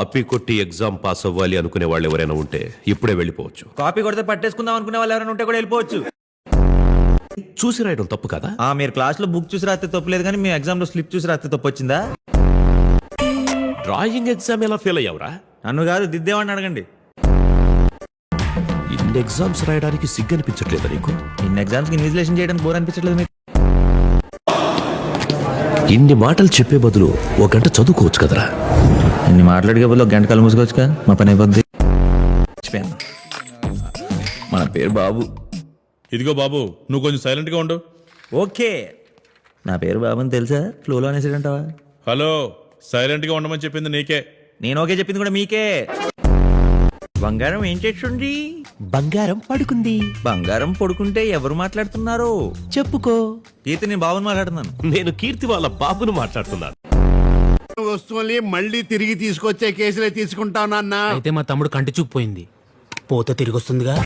అప్పి కొట్టి exam pass అవ్వాలి అనుకునే వాళ్ళు ఎవరైనా ఉంటే ఇప్పుడే వెళ్ళిపోవచ్చు. కాపీ కొడితే పట్టేసుకుందాం అనుకునే వాళ్ళు ఎవరైనా ఉంటే కూడా వెళ్ళిపోవచ్చు. చూసి రాయడం తప్పు కదా? మీరు క్లాస్ లో బుక్ చూసి రాస్తే తప్పు లేదు, కానీ మీ ఎగ్జామ్ లో స్లిప్ చూసి రాస్తే తప్పు వచ్చిందా? డ్రాయింగ్ ఎగ్జామ్ ఎలా ఫెయిల్ అయ్యావురా? నన్ను కాదు, దిద్దేవాడిని అడగండి. ఇన్ని ఎగ్జామ్స్ రాయడానికి సిగ్గు అనిపించట్లేదా నీకు? ఇన్ని ఎగ్జామ్స్ కి ఇన్విజిలేషన్ చేయడానికి బోర్ అనిపించట్లేదు మీకు? ఇన్ని మాటలు చెప్పే బదులు ఒక గంట చదువుకోవచ్చు కదరా. ఇన్ని మాట్లాడికే బదులు ఒక గంట కళ్ళు మూసుకోవచ్చుగా, మా పని అయిపోద్ది. మన పేరు బాబు. ఇదిగో బాబు, నువ్వు కొంచెం సైలెంట్ గా ఉండు. ఓకే, నా పేరు బాబు అని తెలుసా? ఫ్లోలో అనేసిడంటావా? హలో, సైలెంట్ గా ఉండమని చెప్పింది నీకే. నేను ఓకే చెప్పింది కూడా మీకే. బంగారం ఏం చేస్తుంది? బంగారం పడుకుంది. బంగారం పడుకుంటే ఎవరు మాట్లాడుతున్నారు? చెప్పుకో. కీర్తి, నేను బాబుని మాట్లాడుతున్నాను. నేను కీర్తి వాళ్ళ బాబును మాట్లాడుతున్నాను. వస్తువుల్ని మళ్ళీ తిరిగి తీసుకొచ్చే కేసులే తీసుకుంటావు నాన్న. అయితే మా తమ్ముడు కంటి చూపు పోయింది, పోతే తిరిగి వస్తుందిగా.